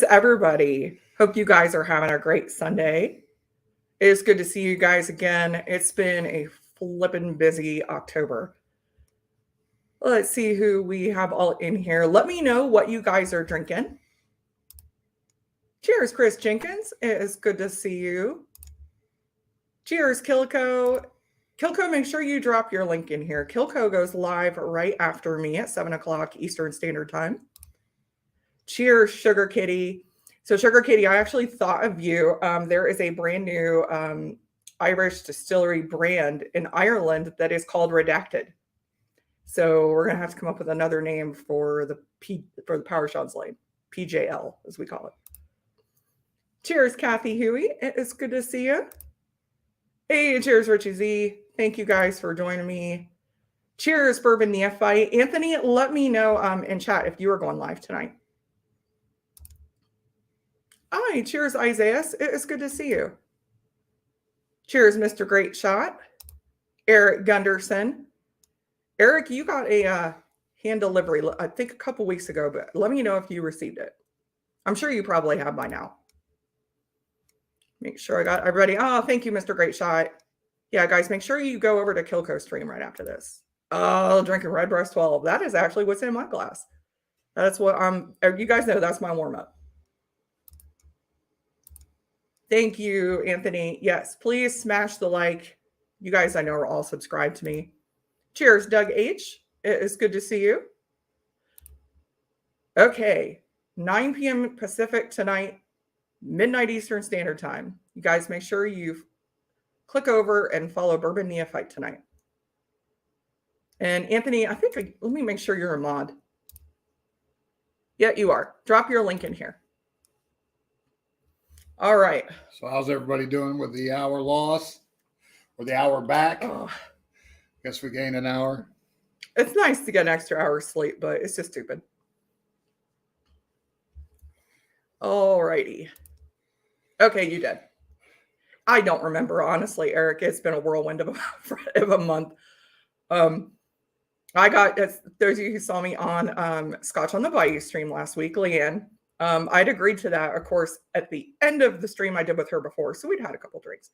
everybody? Hope you guys are having a great Sunday. It's good to see you guys again. It's been a flippin' busy October. Let's see who we have all in here. Let me know what you guys are drinking. Cheers, Chris Jenkins. It is good to see you. Cheers, Kilco. Kilco, make sure you drop your link in here. Kilco goes live right after me at 7 o'clock Eastern Standard Time. Cheers, Sugar Kitty. So Sugar Kitty, I actually thought of you. There is a brand new Irish distillery brand in Ireland that is called Redacted. So we're gonna have to come up with another name for the Power Shots line, PJL as we call it. Cheers, Kathy Huey. It is good to see you. Hey, cheers, Richie Z. Thank you guys for joining me. Cheers, Bourbon Neophyte. Anthony, let me know in chat if you are going live tonight. Hi, cheers, Isaiah. It is good to see you. Cheers, Mr. Great Shot. Eric Gunderson. Eric, you got a hand delivery, I think a couple weeks ago, but let me know if you received it. I'm sure you probably have by now. Make sure I got it ready. Oh, thank you, Mr. Great Shot. Yeah, guys, make sure you go over to Kilco stream right after this. Oh, drinking Redbreast 12. That is actually what's in my glass. That's what you guys know that's my warm-up. Thank you, Anthony. Yes, please smash the like. You guys I know are all subscribed to me. Cheers, Doug H. It is good to see you. Okay, 9 p.m. Pacific tonight, midnight Eastern Standard Time. You guys make sure you click over and follow Bourbon Neophyte tonight. And Anthony, let me make sure you're a mod. Yeah, you are. Drop your link in here. All right. So how's everybody doing with the hour loss or the hour back? Oh. Guess we gained an hour. It's nice to get an extra hour of sleep, but it's just stupid. All righty. Okay, you did. I don't remember, honestly, Eric. It's been a whirlwind of a month. I got, those of you who saw me on Scotch on the Bayou stream last week, Leanne, I'd agreed to that, of course, at the end of the stream I did with her before. So we'd had a couple drinks.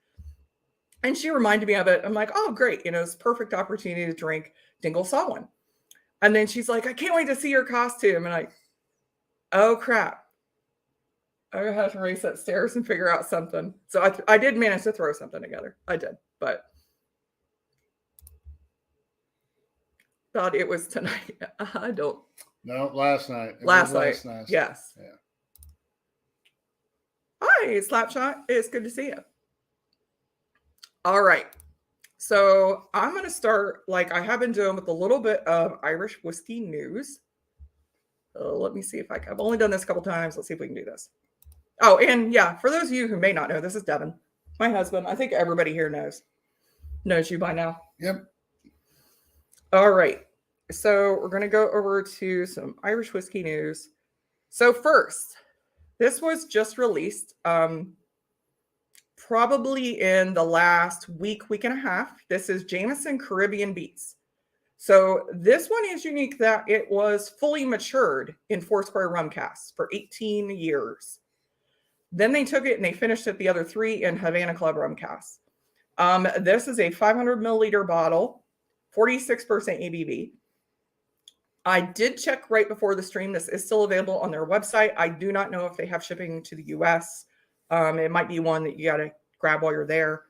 And she reminded me of it. I'm like, oh, great. It's a perfect opportunity to drink Dingle Sawin. And then she's like, I can't wait to see your costume. And oh, crap. I have to race upstairs and figure out something. So I did manage to throw something together. I did. But thought it was tonight. I don't. No, last night. Last night. Yes. Yeah. Hi, Slapshot. It's good to see you. All right. So I'm going to start like I have been doing with a little bit of Irish whiskey news. Let me see if I've only done this a couple times. Let's see if we can do this. Oh, and yeah, for those of you who may not know, this is Devin, my husband. I think everybody here knows you by now. Yep. All right. So we're going to go over to some Irish whiskey news. So first, this was just released probably in the last week and a half. This is Jameson Caribbean Beats. So this one is unique that it was fully matured in Foursquare rum casks for 18 years. Then they took it and they finished it the other 3 in Havana Club rum casks. This is a 500 milliliter bottle, 46% ABV. I did check right before the stream. This is still available on their website. I do not know if they have shipping to the US. It might be one that you got to grab while you're there.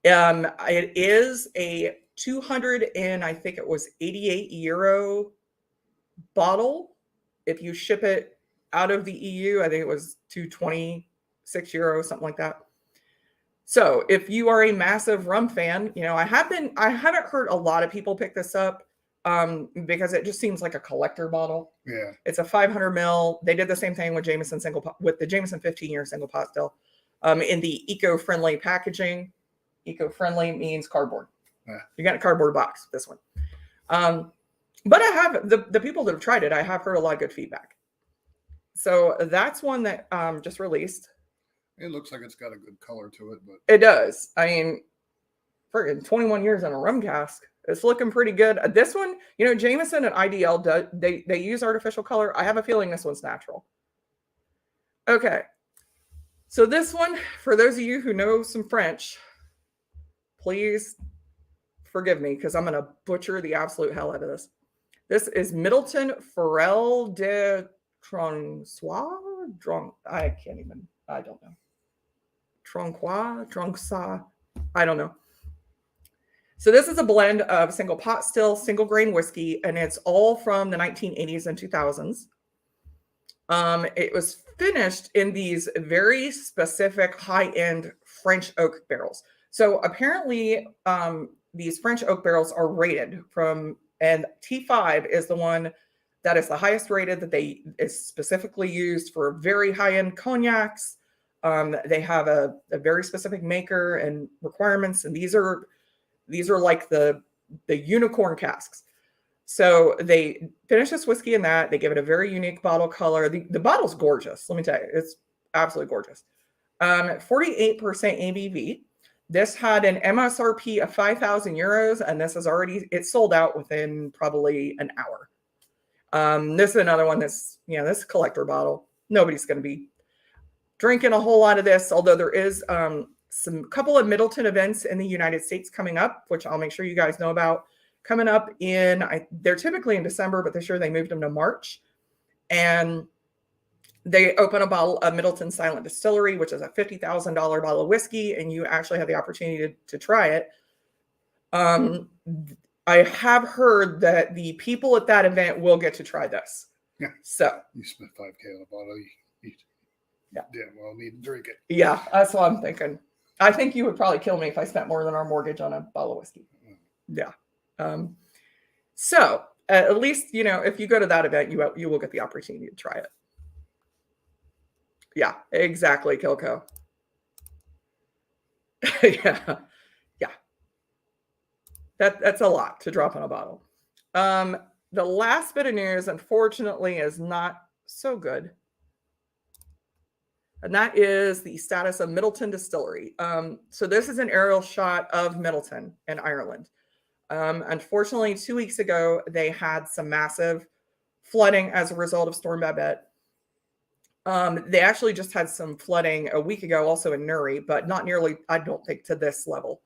It is a 200 and I think it was 88 euro bottle. If you ship it out of the EU, I think it was 226 euros, something like that. So if you are a massive rum fan, I haven't heard a lot of people pick this up because it just seems like a collector bottle. Yeah. It's a 500 mil. They did the same thing with Jameson with the Jameson 15-year single pot still in the eco-friendly packaging. Eco-friendly means cardboard. Yeah. You got a cardboard box, this one. But I have the people that have tried it, I have heard a lot of good feedback. So that's one that just released. It looks like it's got a good color to it, but it does. I mean, for 21 years in a rum cask, it's looking pretty good. This one, Jameson and IDL they use artificial color. I have a feeling this one's natural. Okay. So this one, for those of you who know some French, please forgive me because I'm going to butcher the absolute hell out of this. This is Middleton Forel de Troncois. I can't even, I don't know. Troncois, I don't know. So this is a blend of single pot still, single grain whiskey, and it's all from the 1980s and 2000s. It was finished in these very specific high-end French oak barrels. So apparently, these French oak barrels are rated from, and T5 is the one that is the highest rated that is specifically used for very high-end cognacs. They have a very specific maker and requirements, and these are like the unicorn casks. So they finish this whiskey in that. They give it a very unique bottle color. The bottle's gorgeous. Let me tell you, it's absolutely gorgeous. 48% ABV. This had an MSRP of 5,000 euros, and this is it's sold out within probably an hour. This is another one that's, this is a collector bottle. Nobody's going to be drinking a whole lot of this, although there is some couple of Middleton events in the United States coming up, which I'll make sure you guys know about. Coming up they're typically in December, but this year they moved them to March. And they open a bottle of Middleton Silent Distillery, which is a $50,000 bottle of whiskey, and you actually have the opportunity to try it. I have heard that the people at that event will get to try this. Yeah. So you spent $5,000 on a bottle. Yeah. Well, need to drink it. Yeah, that's what I'm thinking. I think you would probably kill me if I spent more than our mortgage on a bottle of whiskey. Yeah. So at least, if you go to that event, you will get the opportunity to try it. Yeah, exactly, Kilco. Yeah. That's a lot to drop on a bottle. The last bit of news, unfortunately, is not so good. And that is the status of Middleton Distillery. So this is an aerial shot of Middleton in Ireland. Unfortunately, 2 weeks ago, they had some massive flooding as a result of Storm Babette. They actually just had some flooding a week ago, also in Newry, but not nearly, I don't think, to this level.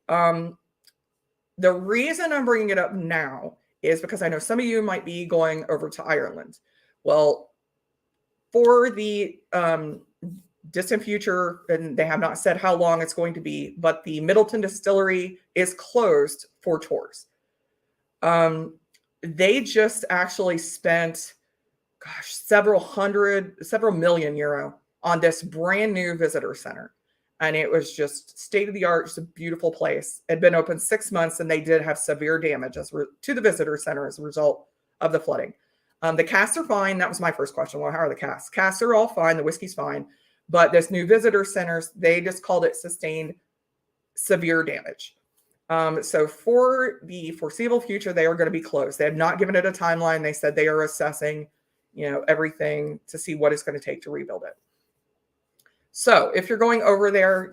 The reason I'm bringing it up now is because I know some of you might be going over to Ireland. Well, for the distant future, and they have not said how long it's going to be, but the Middleton Distillery is closed for tours. They just actually spent, several million euro on this brand new visitor center. And it was just state of the art, just a beautiful place. It had been open 6 months, and they did have severe damage to the visitor center as a result of the flooding. The casks are fine. That was my first question. Well, how are the casks? Casks are all fine. The whiskey's fine. But this new visitor centers, they just called it sustained severe damage. So for the foreseeable future, they are going to be closed. They have not given it a timeline. They said they are assessing, everything to see what it's going to take to rebuild it. So if you're going over there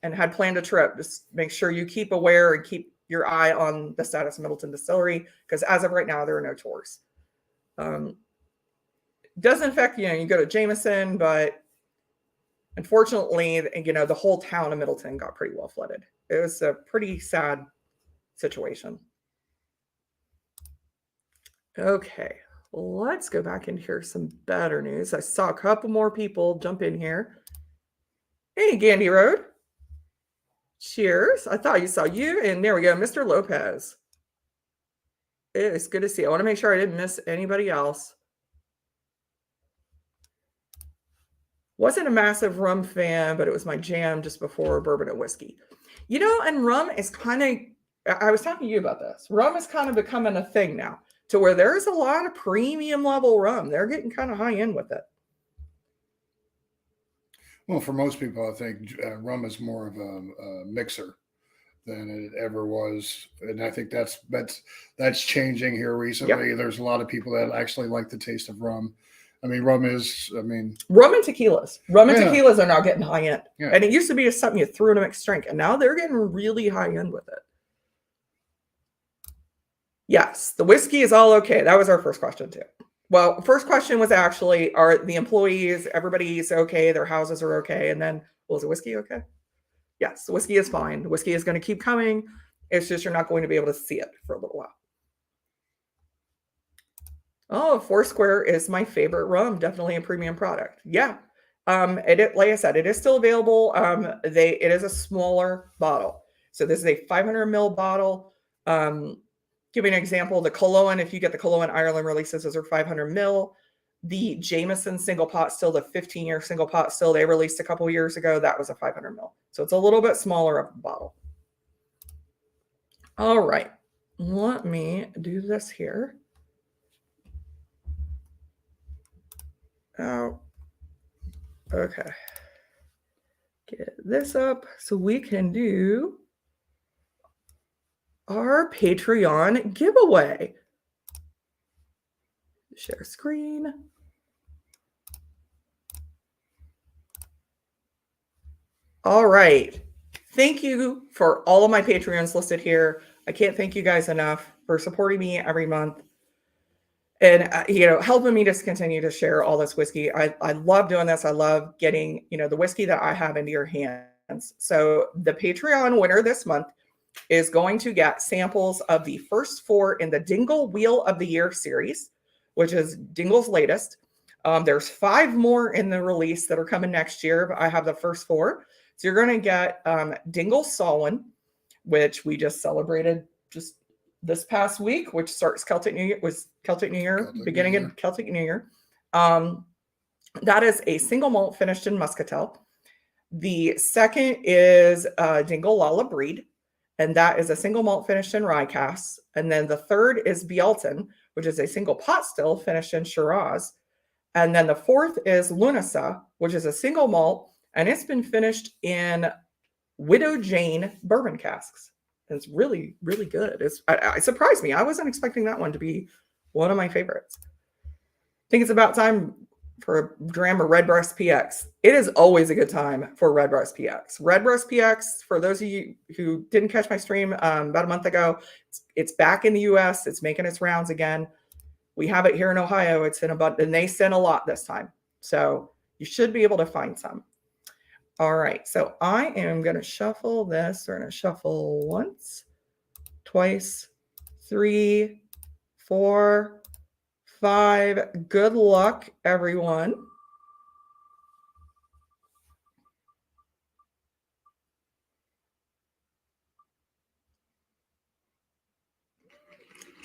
and had planned a trip, just make sure you keep aware and keep your eye on the status of Middleton Distillery, because as of right now, there are no tours. Doesn't affect, you go to Jameson, but unfortunately, the whole town of Middleton got pretty well flooded. It was a pretty sad situation. Okay, let's go back and hear some better news. I saw a couple more people jump in here. Hey, Gandy Road. Cheers. I thought you saw you. And there we go, Mr. Lopez. It's good to see you. I want to make sure I didn't miss anybody else. Wasn't a massive rum fan, but it was my jam just before bourbon and whiskey. And rum is kind of, I was talking to you about this. Rum is kind of becoming a thing now, to where there's a lot of premium level rum. They're getting kind of high end with it. Well, for most people, I think rum is more of a mixer than it ever was, and I think that's changing here recently. Yep. There's a lot of people that actually like the taste of rum. Rum and tequilas. Rum and tequilas are now getting high end. Yeah. And it used to be just something you threw in a mixed drink, and now they're getting really high end with it. Yes, the whiskey is all okay. That was our first question too. Well, first question was actually, are the employees, everybody's okay, their houses are okay, and then, well, is the whiskey okay? Yes, the whiskey is fine. The whiskey is going to keep coming. It's just you're not going to be able to see it for a little while. Oh, Foursquare is my favorite rum. Definitely a premium product. Yeah. Like I said, it is still available. It is a smaller bottle. So this is a 500 ml bottle. Give you an example, the Cullowen, if you get the Cullowen Ireland releases, those are 500 ml. The Jameson single pot still, the 15-year single pot still, they released a couple years ago. That was a 500 ml. So it's a little bit smaller of a bottle. All right. Let me do this here. Oh, okay. Get this up so we can do our Patreon giveaway. Share screen. All right. Thank you for all of my Patreons listed here. I can't thank you guys enough for supporting me every month and helping me just continue to share all this whiskey. I love doing this. I love getting the whiskey that I have into your hands. So the Patreon winner this month is going to get samples of the first 4 in the Dingle Wheel of the Year series, which is Dingle's latest. There's 5 more in the release that are coming next year, but I have the first 4. So you're going to get Dingle Samhain, which we just celebrated just this past week, which starts Celtic New Year, beginning of Celtic New Year. That is a single malt finished in Muscatel. The second is Dingle Lala Breed, and that is a single malt finished in rye casks. And then the third is Middleton, which is a single pot still finished in Shiraz. And then the fourth is Lunasa, which is a single malt, and it's been finished in Widow Jane bourbon casks. And it's really, really good. It surprised me. I wasn't expecting that one to be one of my favorites. I think it's about time for a dram of Redbreast PX. It is always a good time for Redbreast PX. Redbreast PX, for those of you who didn't catch my stream about a month ago, it's back in the US. It's making its rounds again. We have it here in Ohio. It's in a bunch, and they sent a lot this time. So you should be able to find some. All right. So I am going to shuffle this. We're going to shuffle once, twice, 3, 4, 5. Good luck, everyone.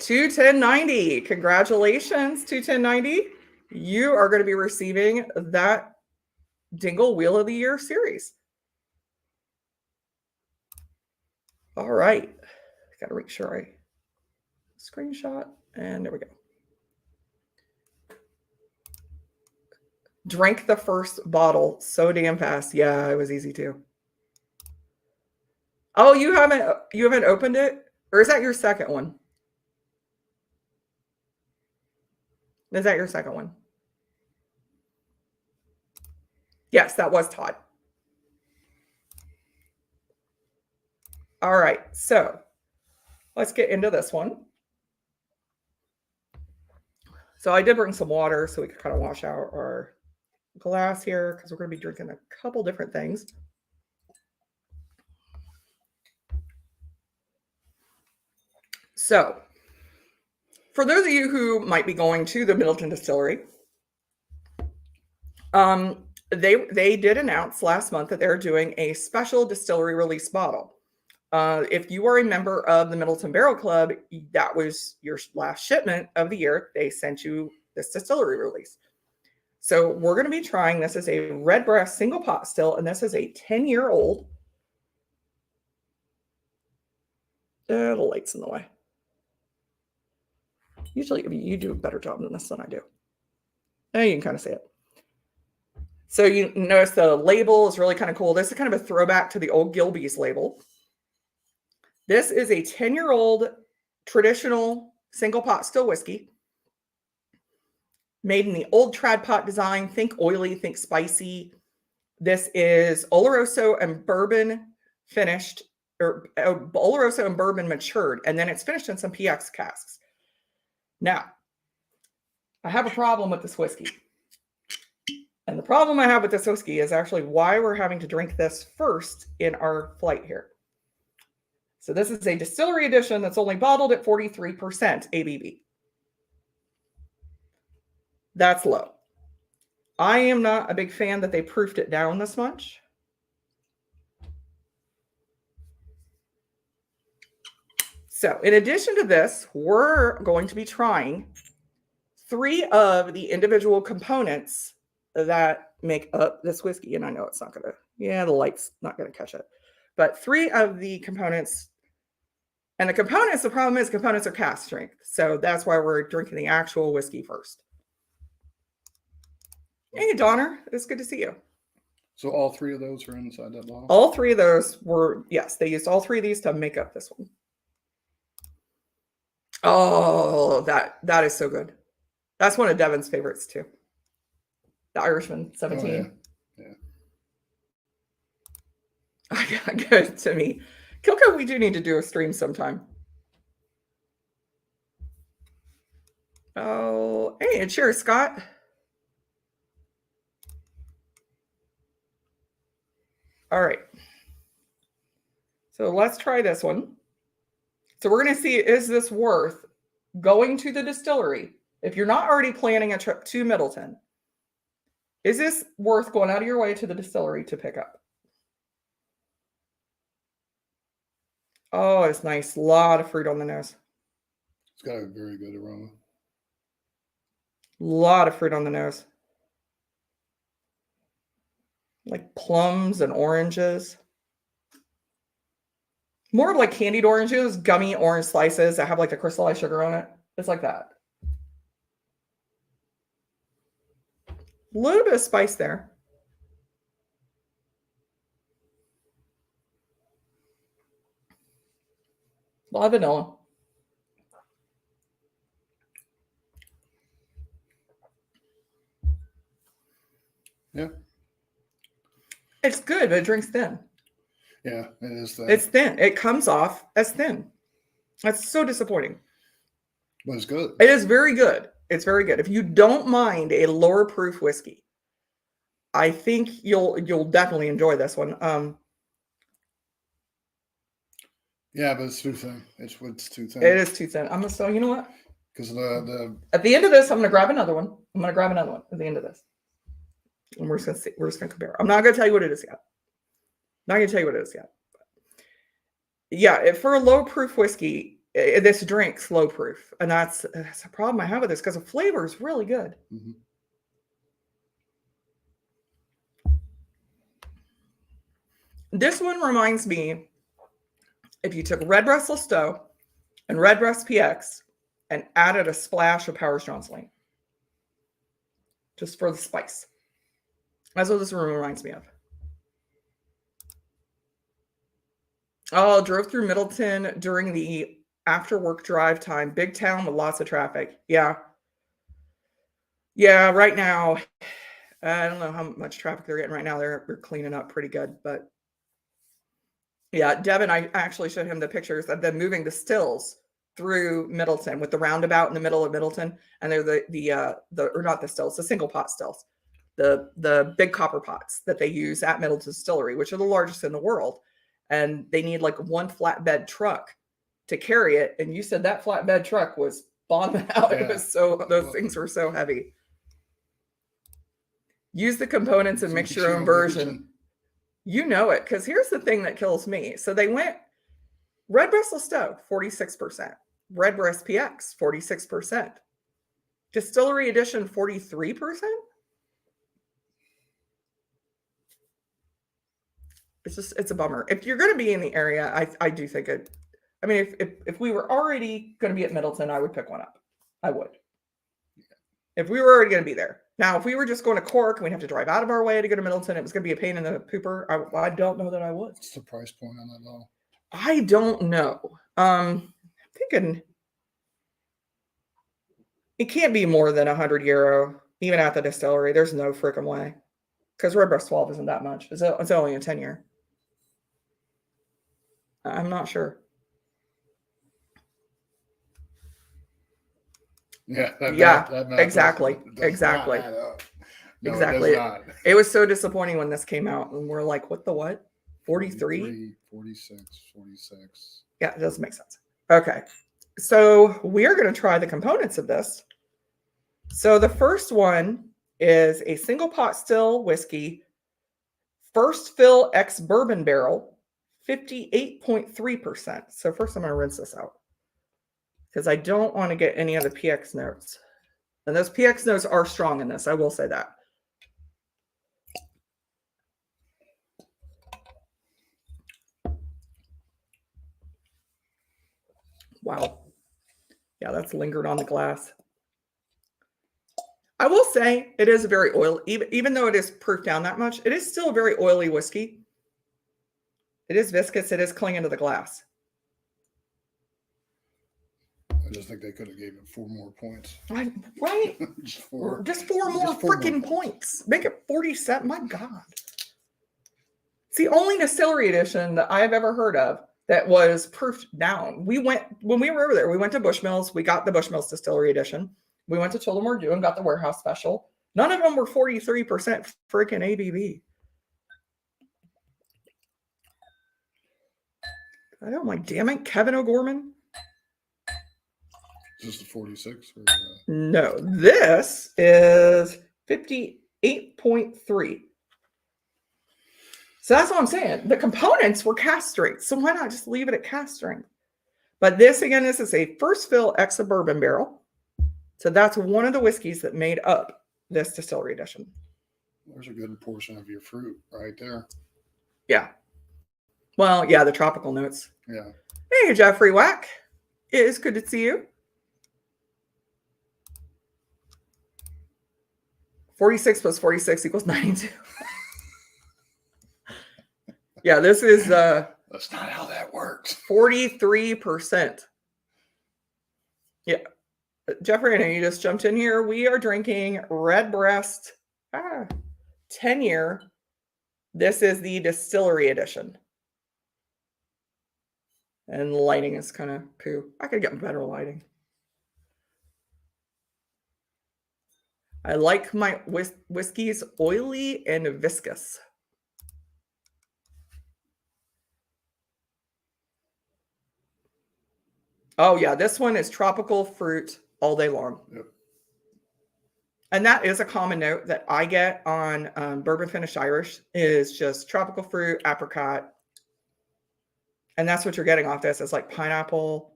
$210.90. Congratulations, $210.90. You are going to be receiving that Dingle Wheel of the Year series. All right. Got to make sure I screenshot, and there we go. Drank the first bottle so damn fast. Yeah, it was easy too. Oh, you haven't opened it? Or is that your second one? Is that your second one? Yes, that was Todd. All right, so let's get into this one. So I did bring some water so we could kind of wash out our glass here because we're going to be drinking a couple different things. So for those of you who might be going to the Middleton Distillery, they did announce last month that they're doing a special distillery release bottle. If you are a member of the Middleton Barrel Club, that was your last shipment of the year. They sent you this distillery release. So we're going to be trying, this is a Redbreast single pot still, and this is a 10-year-old. The light's in the way. Usually you do a better job than this than I do. Now you can kind of see it. So you notice the label is really kind of cool. This is kind of a throwback to the old Gilbey's label. This is a 10-year-old traditional single pot still whiskey made in the old trad pot design. Think oily, think spicy. This is Oloroso and bourbon finished, or Oloroso and bourbon matured, and then it's finished in some PX casks. Now, I have a problem with this whiskey. And the problem I have with this whiskey is actually why we're having to drink this first in our flight here. So this is a Distillery Edition that's only bottled at 43% ABV. That's low. I am not a big fan that they proofed it down this much. So in addition to this, we're going to be trying 3 of the individual components that make up this whiskey. And I know it's not going to, the light's not going to catch it. But 3 of the components, and the components, the problem is components are cask strength. So that's why we're drinking the actual whiskey first. Hey, Donner, it's good to see you. So all 3 of those are inside that bottle? All 3 of those were, yes, they used all 3 of these to make up this one. Oh, that is so good. That's one of Devin's favorites too. The Irishman 17. Oh, yeah. Good to me. Kilko, we do need to do a stream sometime. Oh, hey, cheers, Scott. All right. So let's try this one. So we're going to see, is this worth going to the distillery? If you're not already planning a trip to Middleton, is this worth going out of your way to the distillery to pick up? Oh, it's nice. A lot of fruit on the nose. It's got a very good aroma. A lot of fruit on the nose. Like plums and oranges. More of like candied oranges, gummy orange slices that have like the crystallized sugar on it. It's like that. A little bit of spice there. A lot of vanilla. Yeah. It's good, but it drinks thin. Yeah, it is thin. It's thin. It comes off as thin. That's so disappointing. But it's good. It is very good. It's very good. If you don't mind a lower proof whiskey, I think you'll definitely enjoy this one. Yeah, but it's too thin. It's too thin. It is too thin. So you know what? Because the at the end of this, I'm gonna grab another one. I'm gonna grab another one at the end of this. And we're just gonna see, we're just gonna compare. I'm not gonna tell you what it is yet. Not gonna tell you what it is yet. Yeah, for a low proof whiskey, this drink's low proof, and that's a problem I have with this because the flavor is really good. Mm-hmm. This one reminds me if you took Redbreast and Redbreast PX and added a splash of Powers Johnson, just for the spice. That's what this room reminds me of. Oh, drove through Middleton during the after work drive time. Big town with lots of traffic. Yeah. Yeah, right now, I don't know how much traffic they're getting right now. They're cleaning up pretty good. But yeah, Devin, I actually showed him the pictures of them moving the stills through Middleton with the roundabout in the middle of Middleton. And they're or not the stills, the single pot stills. The big copper pots that they use at Middleton Distillery, which are the largest in the world. And they need like one flatbed truck to carry it. And you said that flatbed truck was bottoming out. Yeah. It was those things were so heavy. Use the components and mix your own version. You know it, because here's the thing that kills me. So they went Redbreast 46%, Redbreast PX 46%, Distillery Edition 43%. It's a bummer. If you're going to be in the area, I do think it. I mean, if we were already going to be at Middleton, I would pick one up. I would. If we were already going to be there. Now, if we were just going to Cork and we'd have to drive out of our way to go to Middleton, it was going to be a pain in the pooper. I don't know that I would. What's the price point on that bottle? I don't know. I'm thinking it can't be more than €100, even at the distillery. There's no freaking way. Because Redbreast 12 isn't that much. It's only a 10-year. I'm not sure. Yeah, that math exactly. does Exactly. not add up. No, Exactly. it does not. It was so disappointing when this came out, and we're like, what the what? 43? 46, 46. Yeah, it doesn't make sense. Okay. So we're going to try the components of this. So the first one is a single pot still whiskey, first fill ex bourbon barrel, 58.3%. So first I'm going to rinse this out because I don't want to get any of the PX notes. And those PX notes are strong in this. I will say that. Wow. Yeah, that's lingered on the glass. I will say it is a very oily, even though it is proof down that much, it is still a very oily whiskey. It is viscous. It is clinging to the glass. I just think they could have gave it 4 more points. Right? Just four more freaking points. Make it 47. My God. It's the only Distillery Edition that I have ever heard of that was proofed down. When we were over there, we went to Bushmills. We got the Bushmills Distillery Edition. We went to Tullamore Dew and got the warehouse special. None of them were 43% freaking ABV. I don't like, damn it, Kevin O'Gorman. Is this the 46? Or, No, this is 58.3. So that's what I'm saying. The components were cask strength. So why not just leave it at cask strength? But this, again, this is a first fill ex bourbon barrel. So that's one of the whiskeys that made up this Distillery Edition. There's a good portion of your fruit right there. Yeah. Well, yeah, the tropical notes. Yeah. Hey, Jeffrey Wack. It is good to see you. 46 plus 46 equals 92. Yeah, this is that's not how that works. 43%. Yeah. Jeffrey, I know you just jumped in here. We are drinking Redbreast 10-year. This is the Distillery Edition. And the lighting is kind of poo. I could get better lighting. I like my whiskeys oily and viscous. Oh, yeah. This one is tropical fruit all day long. Yep. And that is a common note that I get on bourbon finished Irish is just tropical fruit, apricot. And that's what you're getting off this. It's like pineapple,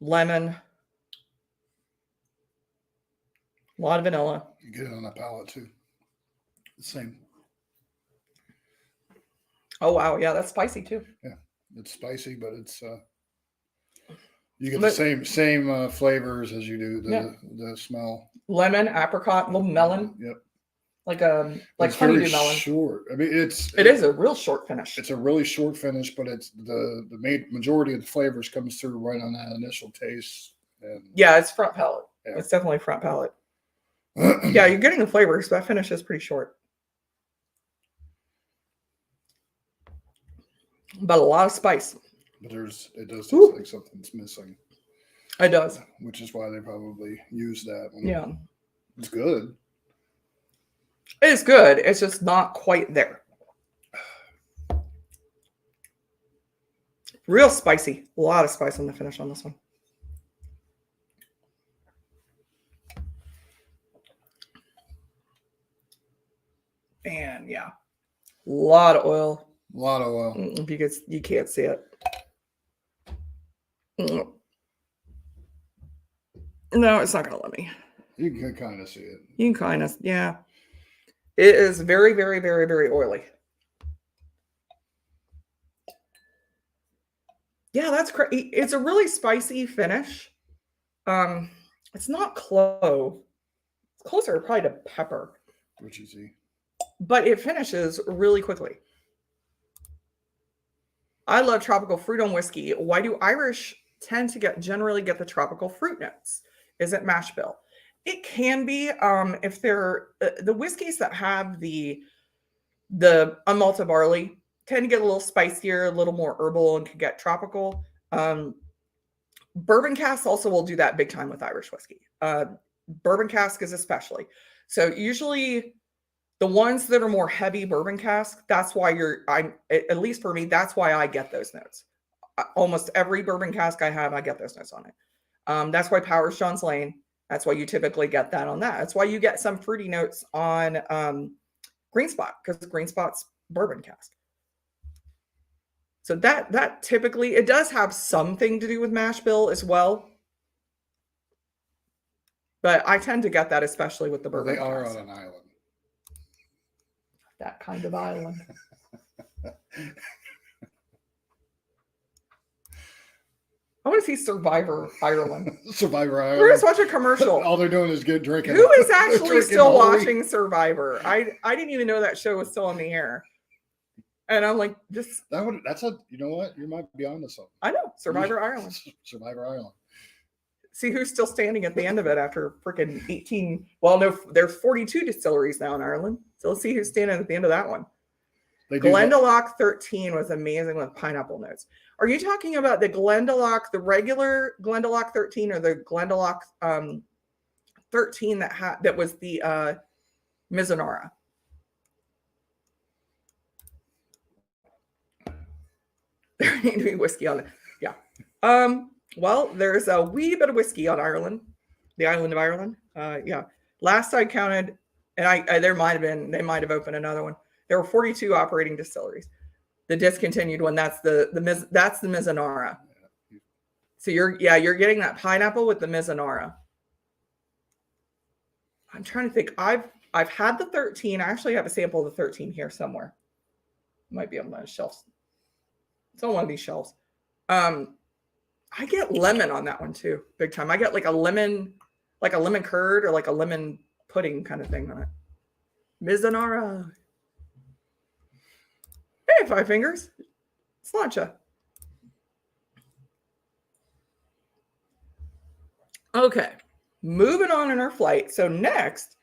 lemon, a lot of vanilla. You get it on the palate too. The same. Oh, wow. Yeah, that's spicy too. Yeah, it's spicy, but it's you get the same flavors as you do the smell. Lemon, apricot, little melon. Yep. Like honeydew melon. Short. I mean, it is a real short finish. It's a really short finish, but it's the majority of the flavors comes through right on that initial taste. And yeah, it's front palate. Yeah. It's definitely front palate. Yeah, you're getting the flavors, but that finish is pretty short. But a lot of spice. But it does taste like something's missing. It does. Which is why they probably use that. Yeah. It's good. It is good. It's just not quite there. Real spicy. A lot of spice on the finish on this one. And yeah. A lot of oil. A lot of oil. Because you can't see it. No, it's not going to let me. You can kind of see it. You can kind of, yeah. It is very, very, very, very oily. Yeah, that's great. It's a really spicy finish. It's not clove. It's closer probably to pepper. Which is easy. But it finishes really quickly. I love tropical fruit on whiskey. Why do Irish tend to generally get the tropical fruit notes? Is it mash bill? It can be if they're the whiskeys that have the unmalted barley tend to get a little spicier, a little more herbal, and can get tropical. Bourbon casks also will do that big time with Irish whiskey. Bourbon cask is especially. So usually the ones that are more heavy bourbon cask, that's why at least for me, that's why I get those notes. Almost every bourbon cask I have, I get those notes on it. That's why Powers John's Lane. That's why you typically get that on that. That's why you get some fruity notes on Green Spot, because Green Spot's bourbon cask. So that typically, it does have something to do with mash bill as well. But I tend to get that, especially with the bourbon. They are cask. on an island. That kind of island. I want to see Survivor Ireland. Survivor Ireland. We're just watching a commercial. All they're doing is drinking. Who is actually still Holy. watching Survivor? I didn't even know that show was still on the air. And I'm like, just you know what? You might be onto something. I know, Survivor Ireland. Survivor Ireland. See who's still standing at the end of it after freaking 18. Well, no, there's 42 distilleries now in Ireland. So let's see who's standing at the end of that one. Glendalough 13 was amazing with pineapple notes. Are you talking about the Glendalough, the regular Glendalough 13, or the Glendalough 13 that was the Mizunara? There need to be whiskey on it. Yeah. Well, there's a wee bit of whiskey on Ireland, the island of Ireland. Yeah. Last I counted, and they might have opened another one. There were 42 operating distilleries. The discontinued one, that's the Mizunara. So you're getting that pineapple with the Mizunara. I'm trying to think. I've had the 13. I actually have a sample of the 13 here somewhere. Might be on one of the shelves. It's on one of these shelves. I get lemon on that one too, big time. I get like a lemon curd or like a lemon pudding kind of thing on it. Mizunara. Hey, Five Fingers. Sláinte. Okay, moving on in our flight. So next,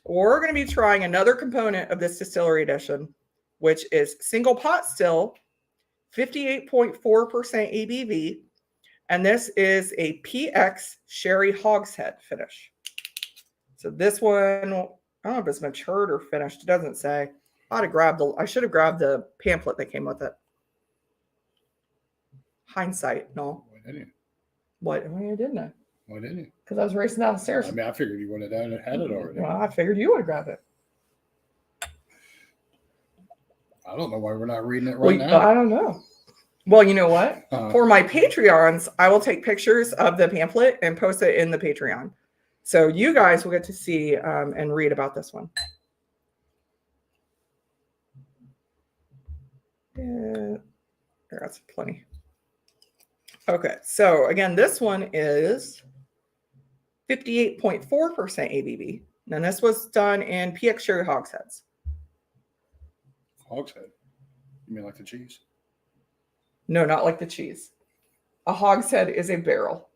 we're going to be trying another component of this Distillery Edition, which is single pot still, 58.4% ABV. And this is a PX Sherry Hogshead finish. So this one, I don't know if it's matured or finished. It doesn't say. I should have grabbed the pamphlet that came with it. Hindsight, no. Why didn't you? What? Why didn't I? Why didn't you? Because I was racing downstairs. I mean, I figured you would have had it already. Well, I figured you would grab it. I don't know why we're not reading it right now. I don't know. Well, you know what? For my Patreons, I will take pictures of the pamphlet and post it in the Patreon. So you guys will get to see and read about this one. That's plenty. Okay, so again, this one is 58.4% ABV. And this was done in PX Sherry Hogsheads. Hogshead? You mean like the cheese? No, not like the cheese. A hogshead is a barrel.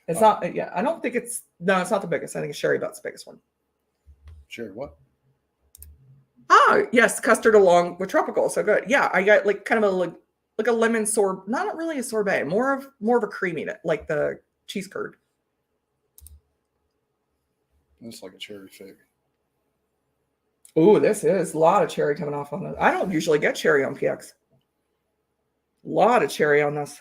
It's not, yeah, I don't think it's not the biggest. I think it's Sherry Butt's biggest one. Sherry what? Yes, custard along with tropical. So good. Yeah, I got like kind of like a lemon sorbet, not really a sorbet, more of a creamy, like the cheese curd. It's like a cherry fig. Ooh, this is a lot of cherry coming off on this. I don't usually get cherry on PX. A lot of cherry on this.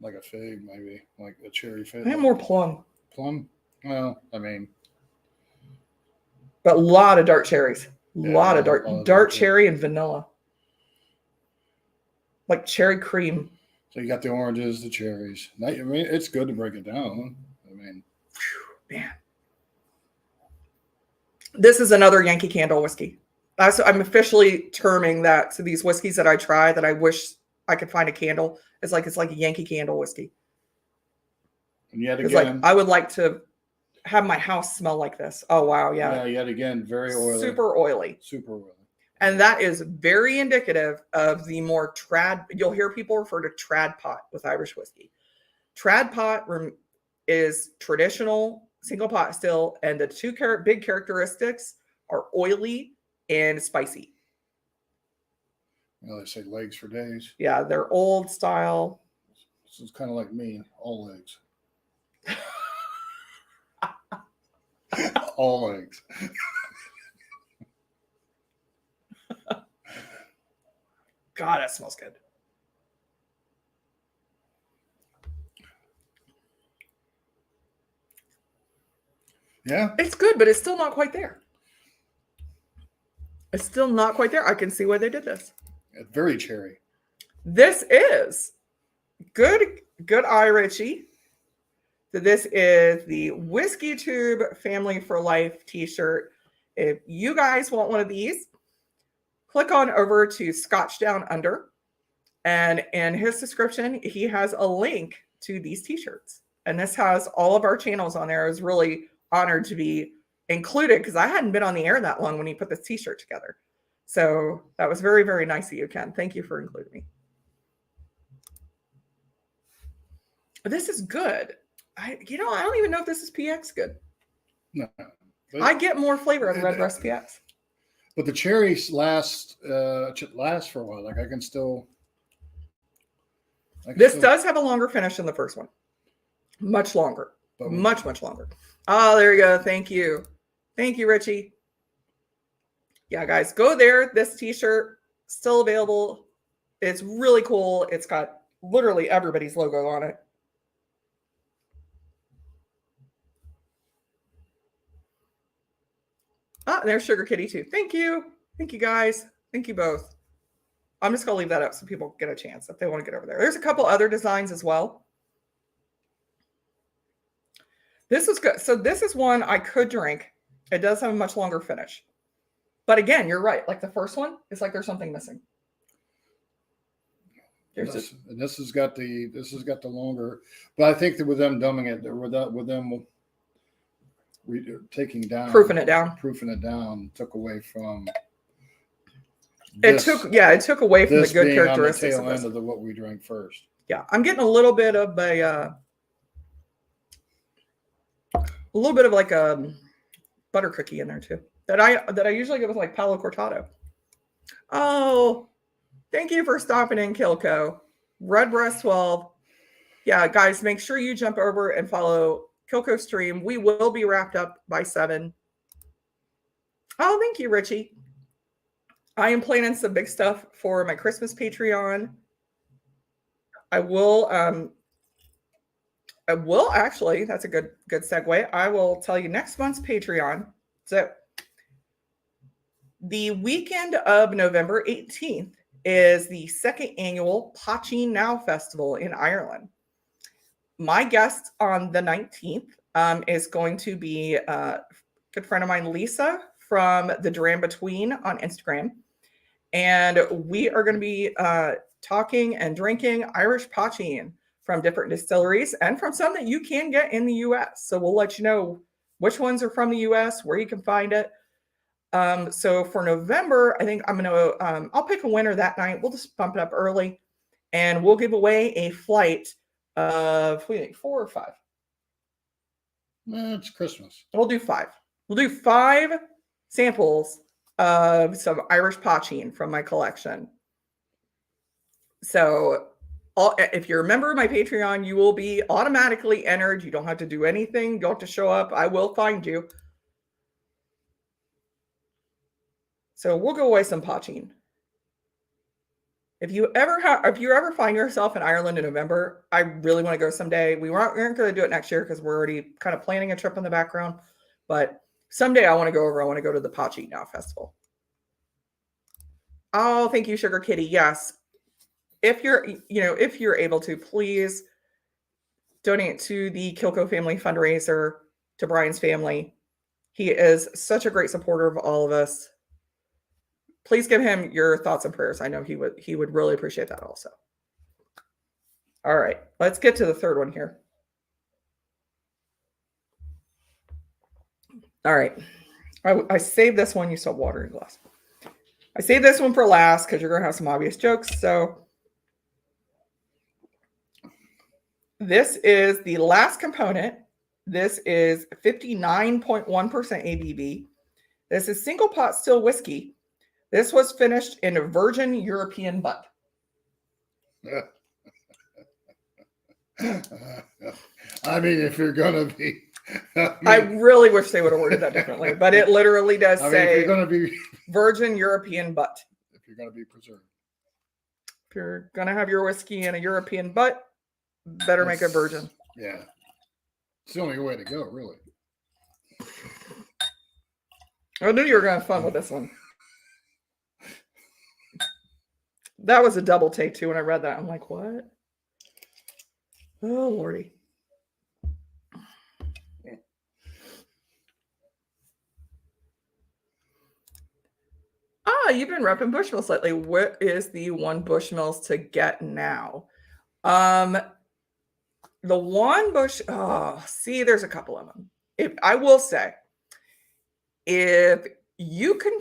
Like a fig, maybe. Like a cherry fig. I have more plum. Plum? Well, I mean. But a lot of dark cherries. A Yeah, lot of dark cherry and vanilla. Like cherry cream. So you got the oranges, the cherries. I mean, it's good to break it down. I mean. Man. This is another Yankee Candle whiskey. I'm officially terming that to these whiskeys that I try that I wish I could find a candle. It's like a Yankee Candle whiskey. And yet It's again. like I would like to have my house smell like this. Oh, wow. Yeah. Yeah, yet again, very oily. Super oily. Super oily. And that is very indicative of the more trad. You'll hear people refer to trad pot with Irish whiskey. Trad pot is traditional single pot still. And the two big characteristics are oily and spicy. You know, they say legs for days. Yeah, they're old style. This is kind of like me, all legs. All legs. God, that smells good. Yeah. It's good, but it's still not quite there. It's still not quite there. I can see why they did this. It's very cherry. This is good eye, Richie. So this is the Whiskey Tube Family for Life t-shirt. If you guys want one of these, click on over to Scotch Down Under. And in his description, he has a link to these t-shirts. And this has all of our channels on there. I was really honored to be included because I hadn't been on the air that long when he put this t-shirt together. So that was very, very nice of you, Ken. Thank you for including me. This is good. I don't even know if this is PX good. No. I get more flavor of Redbreast PX. But the cherries last for a while. Like I can still. This does have a longer finish than the first one. Much longer. Much longer. Oh, there you go. Thank you. Thank you, Richie. Yeah, guys, go there. This t-shirt still available. It's really cool. It's got literally everybody's logo on it. Ah, there's Sugar Kitty too. Thank you. Thank you, guys. Thank you both. I'm just going to leave that up so people get a chance if they want to get over there. There's a couple other designs as well. This is good. So this is one I could drink. It does have a much longer finish. But again, you're right. Like the first one, it's like there's something missing. This has got the longer, but I think that with them dumbing it, with them taking down, proofing it down, took away from. It took away from the good characteristics on the tail end of what we drank first. Yeah, I'm getting a little bit of like a butter cookie in there too. That I usually get with like Palo Cortado. Oh, thank you for stopping in, Kilco. Redbreast 12. Yeah, guys, make sure you jump over and follow Kilco stream. We will be wrapped up by 7. Oh, thank you, Richie. I am planning some big stuff for my Christmas Patreon. I will actually, that's a good segue. I will tell you next month's Patreon. So the weekend of November 18th is the 2nd annual Poaching Now Festival in Ireland. My guest on the 19th is going to be a good friend of mine, Lisa, from the Dram Between on Instagram. And we are going to be talking and drinking Irish poaching from different distilleries and from some that you can get in the U.S. So we'll let you know which ones are from the U.S., where you can find it. So for November, I think I'm going to, I'll pick a winner that night. We'll just bump it up early and we'll give away a flight of 4 or 5. It's Christmas. We'll do 5. We'll do 5 samples of some Irish poaching from my collection. So if you're a member of my Patreon, you will be automatically entered. You don't have to do anything. You don't have to show up. I will find you. So we'll go away some poaching. If you ever find yourself in Ireland in November, I really want to go someday. We aren't going to do it next year because we're already kind of planning a trip in the background. But someday I want to go over. I want to go to the Poaching Now Festival. Oh, thank you, Sugar Kitty. Yes. If you're able to, please donate to the Kilco Family Fundraiser, to Brian's family. He is such a great supporter of all of us. Please give him your thoughts and prayers. I know he would really appreciate that also. All right, let's get to the third one here. All right, I saved this one. You saw water in your glass. I saved this one for last because you're going to have some obvious jokes. So this is the last component. This is 59.1% ABV. This is single pot still whiskey. This was finished in a virgin European butt. I mean, if you're gonna be, I really wish they would have worded that differently, but it literally does say if you're gonna be virgin European butt. If you're gonna be preserved, if you're gonna have your whiskey in a European butt, better make a virgin. Yeah, it's the only way to go, really. I knew you were gonna have fun with this one. That was a double take too. When I read that, I'm like, what? Oh Lordy. You've been repping Bushmills lately. What is the one Bushmills to get now? The one there's a couple of them. I will say, if you can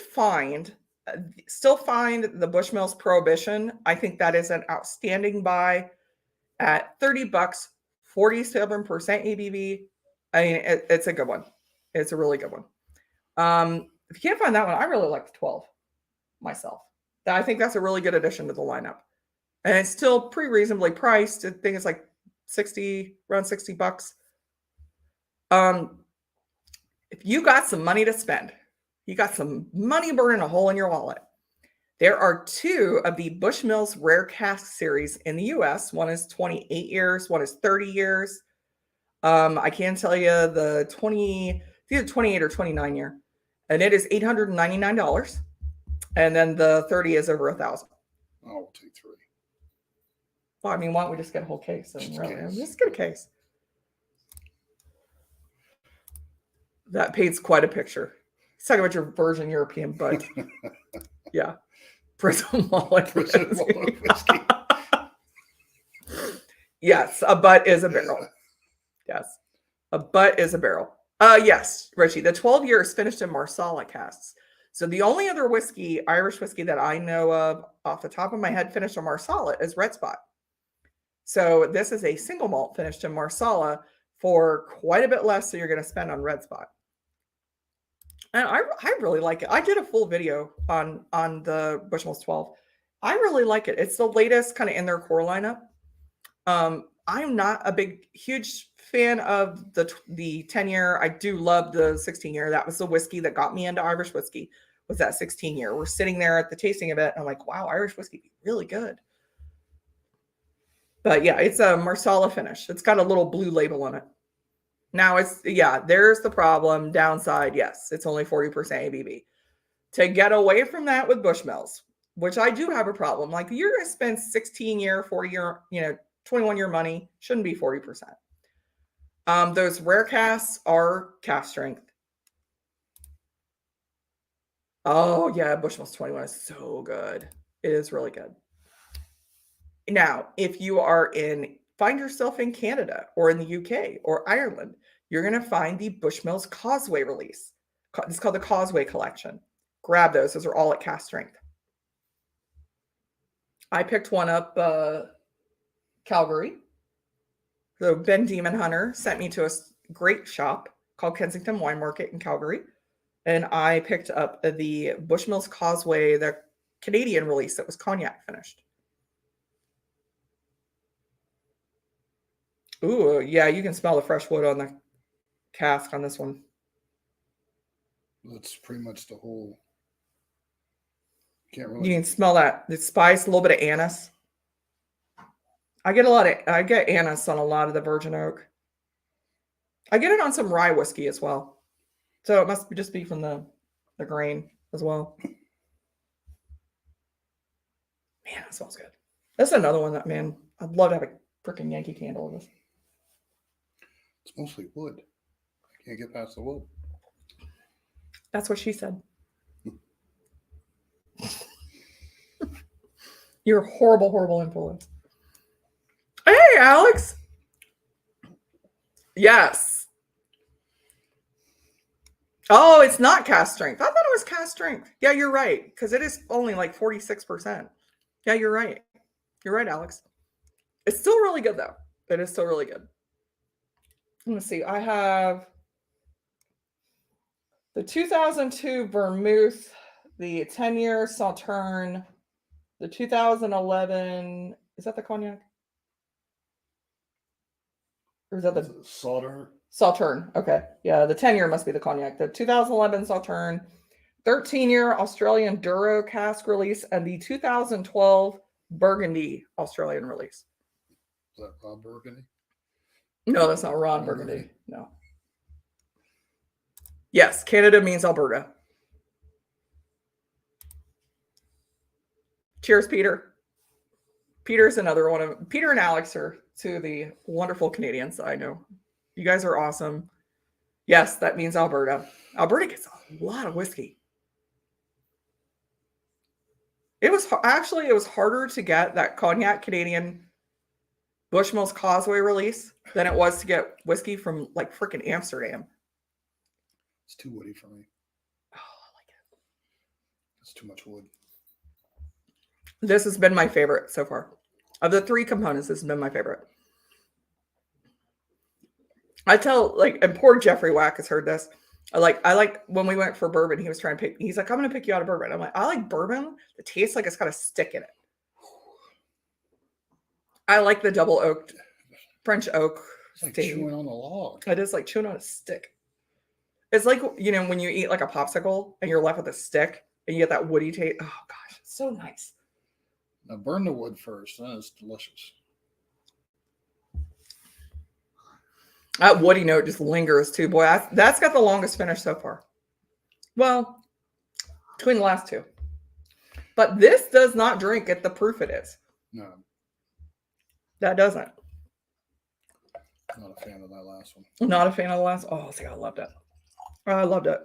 still find the Bushmills Prohibition, I think that is an outstanding buy at $30, 47% ABV. I mean, it's a good one. It's a really good one. If you can't find that one, I really like the 12 myself. I think that's a really good addition to the lineup. And it's still pretty reasonably priced. I think it's like around $60. If you got some money to spend, you got some money burning a hole in your wallet, there are 2 of the Bushmills Rare Cask series in the US. One is 28 years, one is 30 years. I can tell you it's either 28 or 29 year, and it is $899. And then the 30 is over $1,000. I'll take 3. Well, I mean, why don't we just get a whole case? Just get a case. That paints quite a picture. He's talking about your virgin European butt. Yeah. Prison wallet whiskey. Yes, a butt is a barrel. Yes. A butt is a barrel. Yes, Richie. The 12 years finished in Marsala casks. So the only other Irish whiskey that I know of off the top of my head finished in Marsala is Red Spot. So this is a single malt finished in Marsala for quite a bit less than you're going to spend on Red Spot. And I really like it. I did a full video on the Bushmills 12. I really like it. It's the latest kind of in their core lineup. I'm not a huge fan of the 10-year. I do love the 16-year. That was the whiskey that got me into Irish whiskey, was that 16-year. We're sitting there at the tasting event, and I'm like, wow, Irish whiskey be really good. But yeah, it's a Marsala finish. It's got a little blue label on it. Now there's the problem. Downside, yes, it's only 40% ABV. To get away from that with Bushmills, which I do have a problem. Like, you're going to spend 16-year, 40-year, 21-year money, shouldn't be 40%. Those rare casks are cask strength. Oh yeah, Bushmills 21 is so good. It is really good. Now, if you find yourself in Canada or in the UK or Ireland, you're going to find the Bushmills Causeway release. It's called the Causeway Collection. Grab those. Those are all at cask strength. I picked one up Calgary. So Ben Demon Hunter sent me to a great shop called Kensington Wine Market in Calgary. And I picked up the Bushmills Causeway, the Canadian release that was cognac finished. Ooh, yeah, you can smell the fresh wood on the cask on this one. That's pretty much the whole. You can smell that. The spice, a little bit of anise. I get anise on a lot of the virgin oak. I get it on some rye whiskey as well. So it must just be from the grain as well. Man, that smells good. That's another one that, man, I'd love to have a freaking Yankee Candle in this. It's mostly wood. I can't get past the wood. That's what she said. You're a horrible, horrible influence. Hey, Alex. Yes. Oh, it's not cask strength. I thought it was cask strength. Yeah, you're right. Because it is only like 46%. Yeah, you're right. You're right, Alex. It's still really good, though. It is still really good. Let's see. I have the 2002 vermouth, the 10-year Sauterne, the 2011. Is that the cognac? Or is that the Solder? Sauterne? Okay. Yeah, the 10-year must be the cognac. The 2011 Sauterne, 13-year Australian Douro cask release, and the 2012 Burgundy Australian release. Is that Rob Burgundy? No, that's not Ron Burgundy. No. Yes, Canada means Alberta. Cheers, Peter. Peter's another one of Peter and Alex are two of the wonderful Canadians I know. You guys are awesome. Yes, that means Alberta. Alberta gets a lot of whiskey. It was harder to get that cognac Canadian Bushmills Causeway release than it was to get whiskey from like freaking Amsterdam. It's too woody for me. Oh, I like it. It's too much wood. This has been my favorite so far. Of the three components, this has been my favorite. I tell, and poor Jeffrey Wack has heard this. I like when we went for bourbon, he was trying to pick, he's like, I'm going to pick you out of bourbon. I'm like, I like bourbon that tastes like it's got a stick in it. I like the double oaked French oak. It's like chewing on a log. It is like chewing on a stick. It's like, when you eat like a popsicle and you're left with a stick and you get that woody taste. Oh gosh, it's so nice. Now burn the wood first, then it's delicious. That woody note just lingers too. Boy, that's got the longest finish so far. Well, between the last two. But this does not drink at the proof it is. No. That doesn't. Not a fan of that last one. Not a fan of the last. Oh, see, I loved it. I loved it.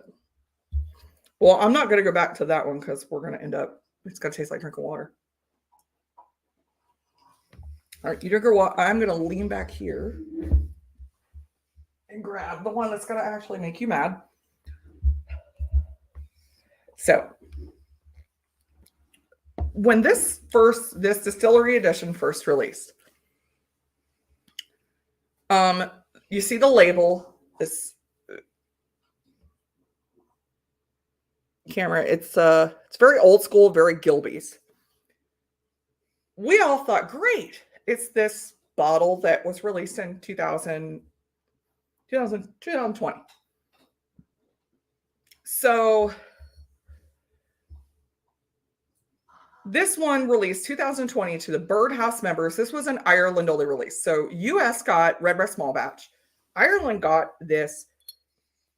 Well, I'm not going to go back to that one because we're going to end up, it's going to taste like drinking water. All right, you drink your water. I'm going to lean back here and grab the one that's going to actually make you mad. So, when this Distillery Edition first released, you see the label, this camera, it's very old school, very Gilbey's. We all thought, great, it's this bottle that was released in 2020. So this one released 2020 to the Birdhouse members. This was an Ireland only release. So US got Redbreast small batch. Ireland got this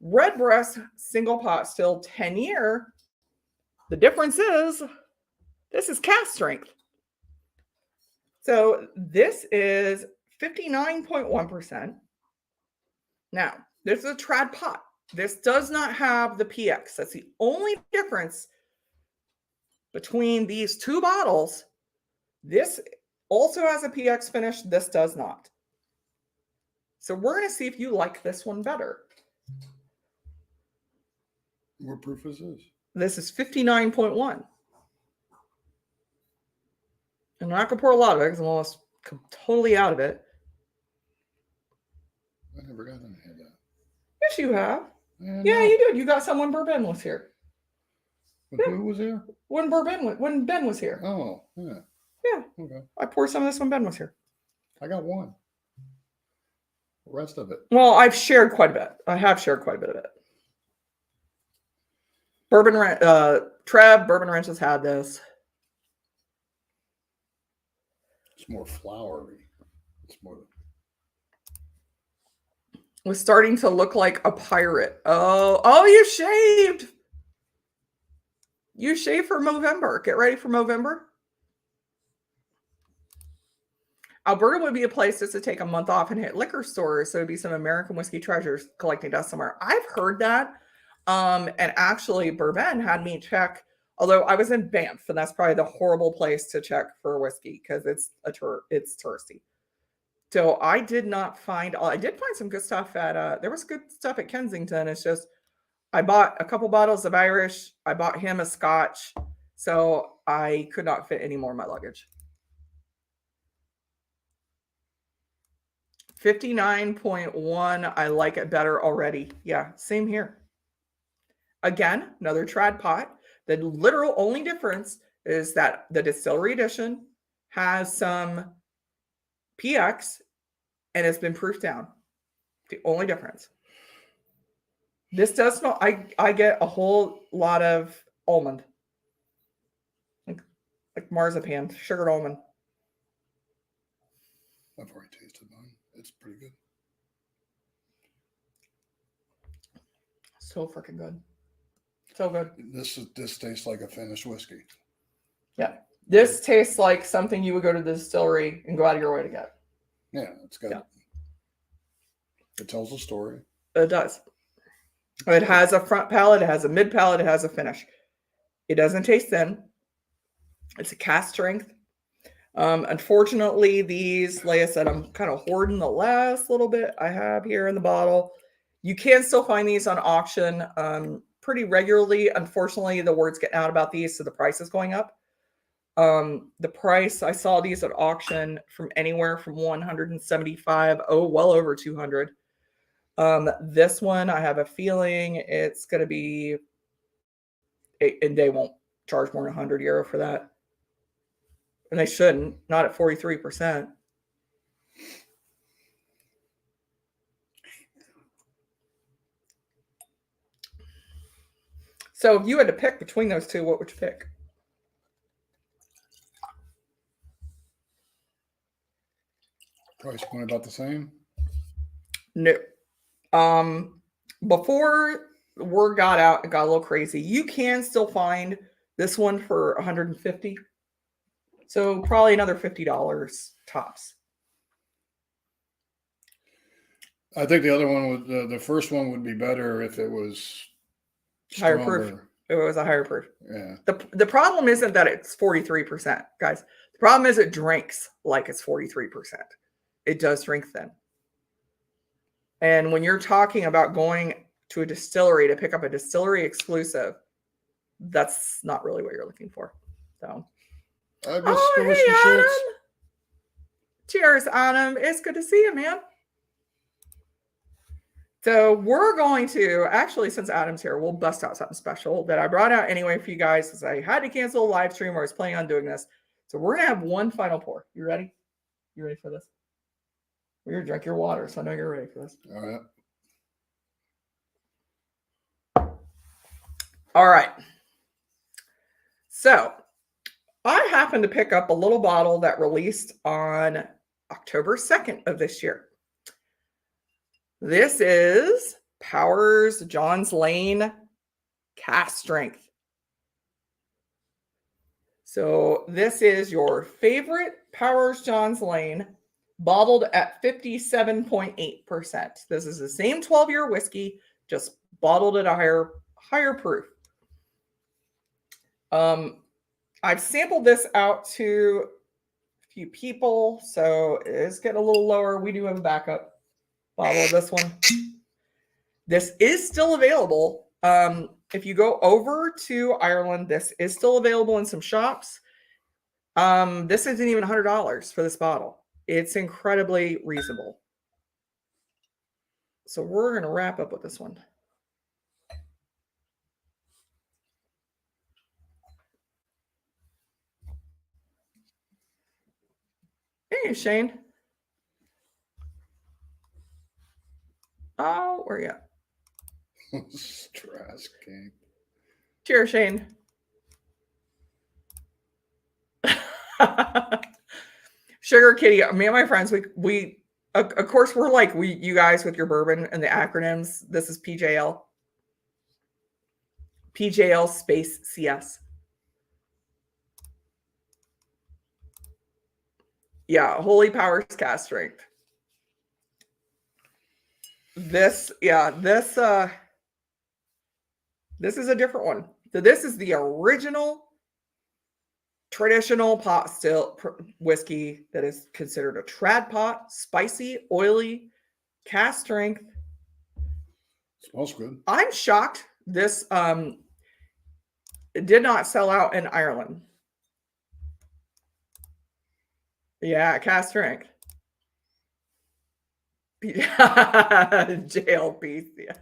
Redbreast single pot still 10-year. The difference is this is cask strength. So this is 59.1%. Now, this is a trad pot. This does not have the PX. That's the only difference between these two bottles. This also has a PX finish. This does not. So we're going to see if you like this one better. What proof is this? This is 59.1. And I'm not going to pour a lot of it because I'm almost totally out of it. I never got any of that. Yes, you have. Yeah, Yeah, no. you did. You got some when Ben was here. But who was there? When Ben was here. Oh, yeah. Yeah. Okay. I poured some of this when Ben was here. I got one. The rest of it. Well, I've shared quite a bit. I have shared quite a bit of it. Trev, Bourbon Ranch has had this. It's more flowery. It's more. It was starting to look like a pirate. Oh, you shaved. You shaved for Movember. Get ready for Movember. Alberta would be a place just to take a month off and hit liquor stores. So it'd be some American whiskey treasures collecting dust somewhere. I've heard that. And actually, Bourbon had me check, although I was in Banff, and that's probably the horrible place to check for whiskey because it's touristy. So I did not find, I did find some good stuff there was good stuff at Kensington. It's just, I bought a couple bottles of Irish. I bought him a Scotch. So I could not fit any more in my luggage. 59.1. I like it better already. Yeah, same here. Again, another trad pot. The literal only difference is that the Distillery Edition has some PX and it's been proofed down. The only difference. This does not, I get a whole lot of almond. Like marzipan, sugared almond. I've already tasted mine. It's pretty good. So freaking good. So good. This tastes like a finished whiskey. Yeah. This tastes like something you would go to the distillery and go out of your way to get. Yeah, it's good. Yeah. It tells a story. It does. It has a front palate, it has a mid palate, it has a finish. It doesn't taste thin. It's a cask strength. Unfortunately, these, like I said, I'm kind of hoarding the last little bit I have here in the bottle. You can still find these on auction pretty regularly. Unfortunately, the word's getting out about these, so the price is going up. The price, I saw these at auction from anywhere from 175, well over 200. This one, I have a feeling it's going to be, and they won't charge more than €100 for that. And they shouldn't, not at 43%. So if you had to pick between those two, what would you pick? Price point about the same? No. Before word got out, it got a little crazy. You can still find this one for $150. So probably another $50 tops. I think the other one would, the first one would be better if it was higher proof. It was a higher proof. Yeah. The problem isn't that it's 43%, guys. The problem is it drinks like it's 43%. It does drink thin. And when you're talking about going to a distillery to pick up a distillery exclusive, that's not really what you're looking for. So, Hey, Adam. Cheers, Adam. It's good to see you, man. So we're going to, actually, since Adam's here, we'll bust out something special that I brought out anyway for you guys because I had to cancel a live stream or I was planning on doing this. So we're going to have one final pour. You ready? You ready for this? We're going to drink your water, so I know you're ready for this. All right. All right. So I happened to pick up a little bottle that released on October 2nd of this year. This is Powers John's Lane Cask Strength. So this is your favorite Powers John's Lane, bottled at 57.8%. This is the same 12-year whiskey, just bottled at a higher proof. I've sampled this out to a few people, so it is getting a little lower. We do have a backup bottle of this one. This is still available. If you go over to Ireland, this is still available in some shops. This isn't even $100 for this bottle. It's incredibly reasonable. So we're going to wrap up with this one. Hey, Shane. Oh, where are you at? Stress king. Cheers, Shane. Sugar Kitty. Me and my friends, we of course we're like you guys with your bourbon and the acronyms. This is PJL. PJL space CS. Yeah, Holy Powers Cask Strength. This is a different one. So this is the original traditional pot still whiskey that is considered a trad pot, spicy, oily, cask strength. Smells good. I'm shocked this did not sell out in Ireland. Yeah, cask strength. Jail piece. Yeah.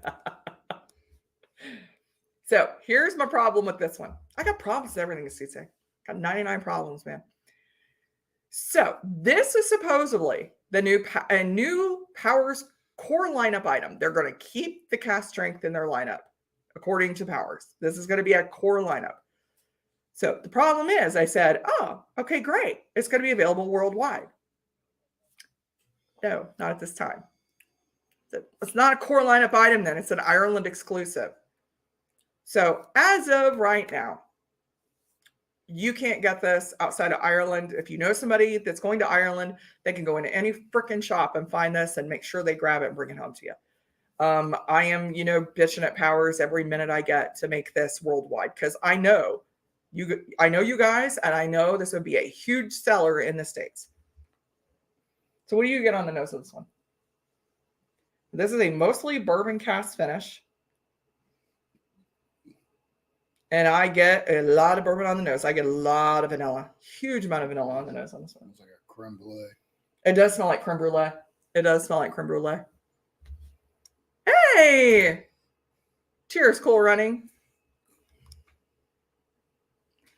So here's my problem with this one. I got problems with everything, CC. Got 99 problems, man. So this is supposedly the new Powers core lineup item. They're going to keep the cast strength in their lineup, according to Powers. This is going to be a core lineup. So the problem is, I said, oh, okay, great. It's going to be available worldwide. No, not at this time. It's not a core lineup item then. It's an Ireland exclusive. So as of right now, you can't get this outside of Ireland. If you know somebody that's going to Ireland, they can go into any freaking shop and find this and make sure they grab it and bring it home to you. I am, bitching at Powers every minute I get to make this worldwide because I know you guys, and I know this would be a huge seller in the States. So what do you get on the nose of this one? This is a mostly bourbon cask finish. And I get a lot of bourbon on the nose. I get a lot of vanilla. Huge amount of vanilla on the nose on this one. It's like a creme brulee. It does smell like creme brulee. It does smell like creme brulee. Hey! Cheers, Cool Running.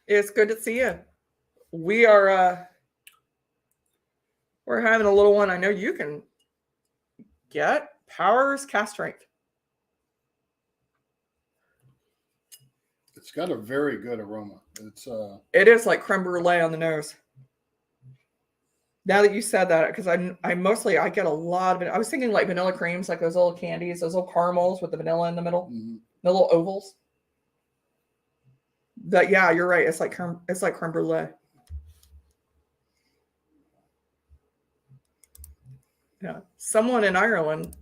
It's good to see you. We're having a little one. I know you can get Powers Cast Strength. It's got a very good aroma. It is like creme brulee on the nose. Now that you said that, because I get a lot of it. I was thinking like vanilla creams, like those little candies, those little caramels with the vanilla in the middle, the little ovals. But yeah, you're right. It's like creme brulee. Yeah, someone in Ireland.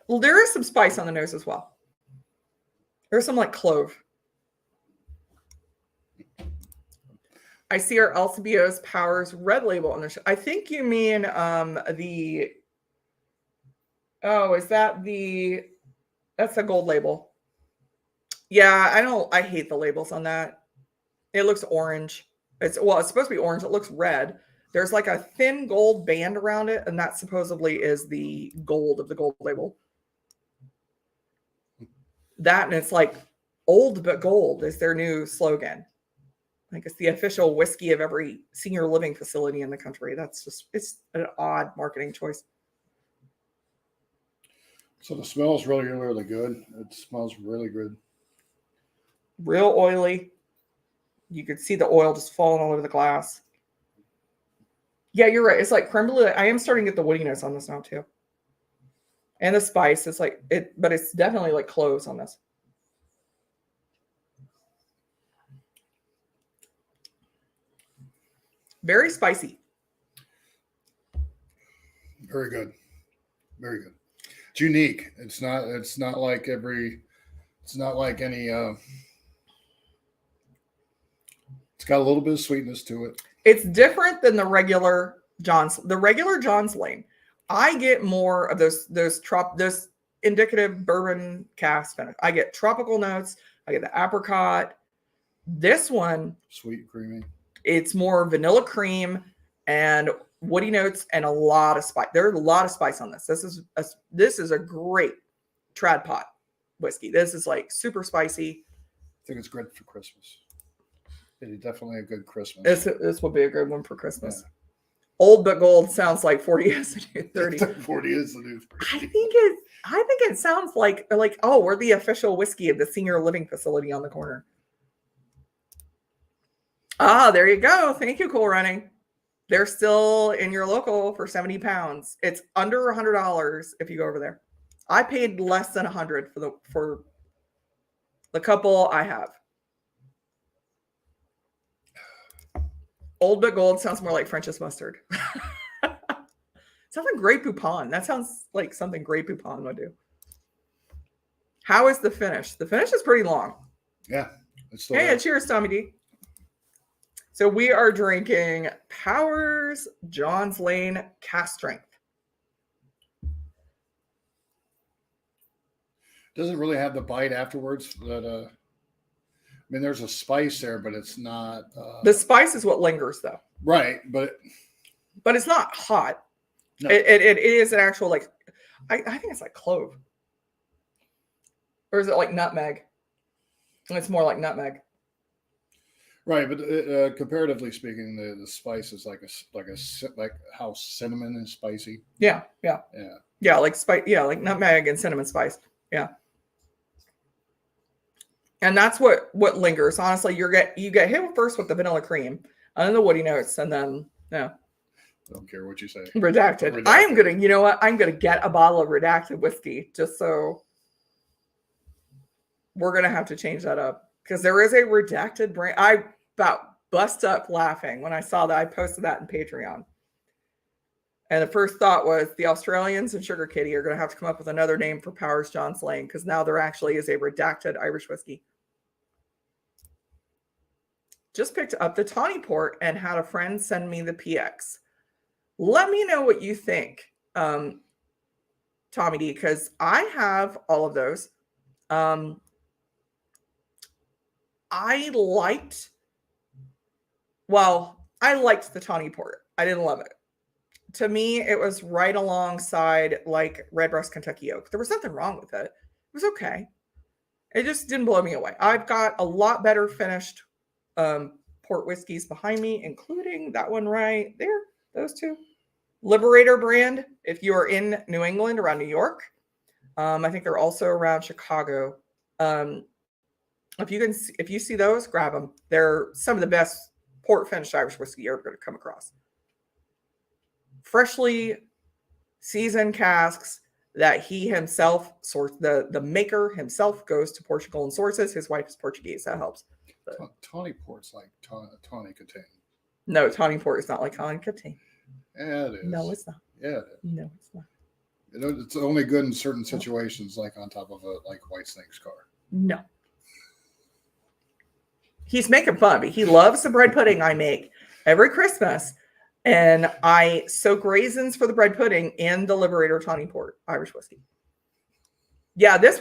Well, there is some spice on the nose as well. There's some like clove. I see our LCBO's Powers red label on the I think you mean that's the gold label. Yeah, I hate the labels on that. It looks orange. It's supposed to be orange. It looks red. There's like a thin gold band around it, and that supposedly is the gold of the gold label. That, and it's like old but gold is their new slogan. Like it's the official whiskey of every senior living facility in the country. It's an odd marketing choice. So the smell is really, really good. It smells really good. Real oily. You could see the oil just falling all over the glass. Yeah, you're right. It's like creme brulee. I am starting to get the woodiness on this now too. And the spice, it's like it, but it's definitely like cloves on this. Very spicy. Very good. Very good. It's unique. It's not like any it's got a little bit of sweetness to it. It's different than the regular John's Lane. I get more of those indicative bourbon cask finish. I get tropical notes. I get the apricot. This one, sweet, creamy. It's more vanilla cream and woody notes and a lot of spice. There's a lot of spice on this. This is a great trad pot whiskey. This is like super spicy. I think it's great for Christmas. It's definitely a good Christmas. This will be a good one for Christmas. Yeah. Old but gold sounds like 40 is the new 30. 40 is the new 30. I think it sounds like oh, we're the official whiskey of the senior living facility on the corner. Ah, there you go. Thank you, Cool Running. They're still in your local for 70 pounds. It's under $100 if you go over there. I paid less than $100 for the couple I have. Old but gold sounds more like French's mustard. Sounds like Grey Poupon. That sounds like something Grey Poupon would do. How is the finish? The finish is pretty long. Yeah. Hey, cheers, Tommy D. So we are drinking Powers John's Lane Cast Strength. Doesn't really have the bite afterwards. That I mean, there's a spice there, but it's not. The spice is what lingers, though. Right, but it's not hot. No. It is an actual I think it's like clove. Or is it like nutmeg? It's more like nutmeg. Right, but comparatively speaking, the spice is like how cinnamon is spicy. Yeah. Like like nutmeg and cinnamon spice. Yeah. And that's what lingers. Honestly, you get hit first with the vanilla cream, and then the woody notes, and then I don't care what you say. Redacted. I am gonna, you know what? I'm gonna get a bottle of redacted whiskey just so. We're gonna have to change that up because there is a redacted brand. I about bust up laughing when I saw that. I posted that in Patreon. And the first thought was the Australians and Sugar Kitty are going to have to come up with another name for Powers John's Lane because now there actually is a redacted Irish whiskey. Just picked up the Tawny Port and had a friend send me the PX. Let me know what you think, Tommy D, because I have all of those. I liked the Tawny Port. I didn't love it. To me, it was right alongside like Redbreast Kentucky Oak. There was nothing wrong with it. It was okay. It just didn't blow me away. I've got a lot better finished port whiskeys behind me, including that one right there. Those two. Liberator brand, if you are in New England, around New York. I think they're also around Chicago. If you see those, grab them. They're some of the best port finished Irish whiskey you're ever going to come across. Freshly seasoned casks that he himself sourced. The maker himself goes to Portugal and sources. His wife is Portuguese. That helps. Tawny Port's like Tawny Catane. No, Tawny Port is not like Tawny Catane. Yeah, it is. No, it's not. Yeah, it is. No, it's not. It's only good in certain situations, like on top of a White Snake's car. No. He's making fun of me. He loves the bread pudding I make every Christmas. And I soak raisins for the bread pudding in the Liberator Tawny Port Irish whiskey. Yeah, this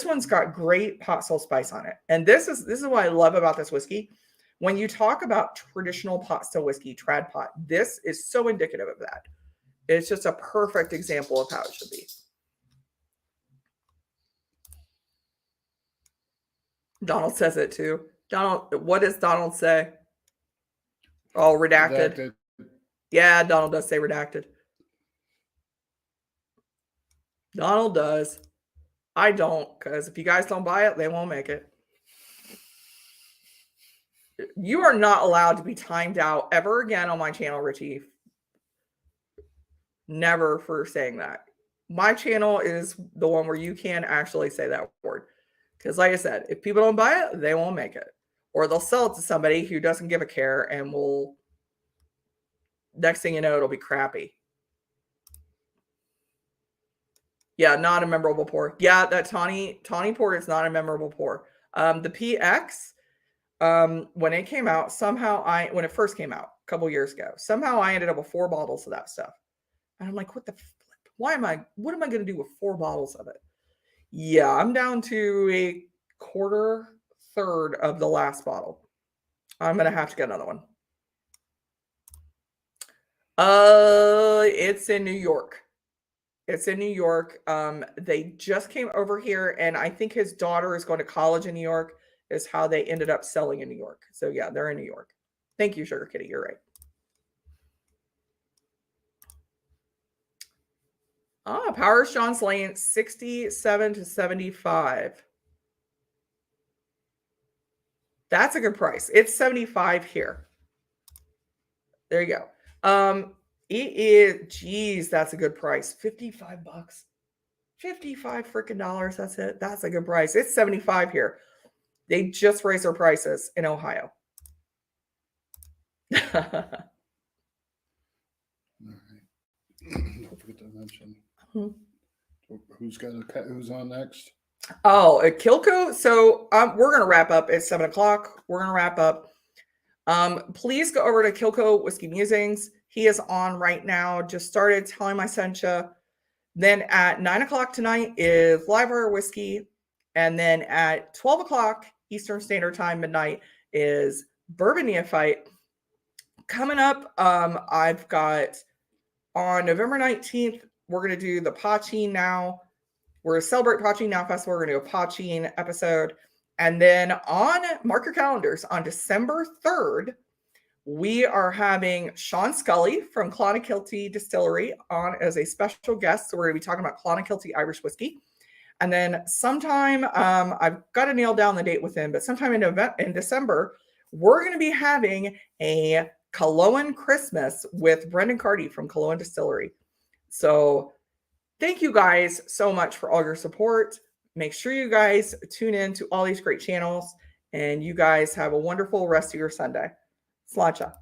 one's got great pot still spice on it. And this is what I love about this whiskey. When you talk about traditional pot still whiskey, trad pot, this is so indicative of that. It's just a perfect example of how it should be. Donald says it too. Donald, what does Donald say? Oh, redacted. Yeah, Donald does say redacted. Donald does. I don't, because if you guys don't buy it, they won't make it. You are not allowed to be timed out ever again on my channel, Richie. Never for saying that. My channel is the one where you can actually say that word. Because like I said, if people don't buy it, they won't make it. Or they'll sell it to somebody who doesn't give a care and will, next thing you know, it'll be crappy. Yeah, not a memorable pour. Yeah, that Tawny Port is not a memorable pour. The PX, when it came out, when it first came out a couple years ago, somehow I ended up with 4 bottles of that stuff. And I'm like, what am I going to do with 4 bottles of it? Yeah, I'm down to a third of the last bottle. I'm going to have to get another one. It's in New York. They just came over here, and I think his daughter is going to college in New York, is how they ended up selling in New York. So yeah, they're in New York. Thank you, Sugar Kitty. You're right. Powers John's Lane, 67 to 75. That's a good price. It's 75 here. There you go. It is, geez, that's a good price. $55. $55 freaking dollars. That's it. That's a good price. It's 75 here. They just raised their prices in Ohio. All right. Don't forget to mention who's on next. Oh, Kilco. So we're gonna wrap up at 7 o'clock. We're gonna wrap up. Please go over to Kilco Whiskey Musings. He is on right now. Just started. Tell him I sent you. Then at 9 o'clock tonight is Livewire Whiskey. And then at 12 o'clock Eastern Standard Time, midnight, is Bourbon Neophyte. Coming up, I've got on November 19th, we're going to do the Pachin now. We're Celebrate Potching Now Festival. We're going to do a potching episode. And then mark your calendars, on December 3rd, we are having Sean Scully from Clonakilty Distillery on as a special guest. So we're going to be talking about Clonakilty Irish whiskey. And then sometime, I've got to nail down the date with him, but sometime in December, we're going to be having a Killowen Christmas with Brendan Carty from Killowen Distillery. So thank you guys so much for all your support. Make sure you guys tune in to all these great channels, and you guys have a wonderful rest of your Sunday. Sláinte.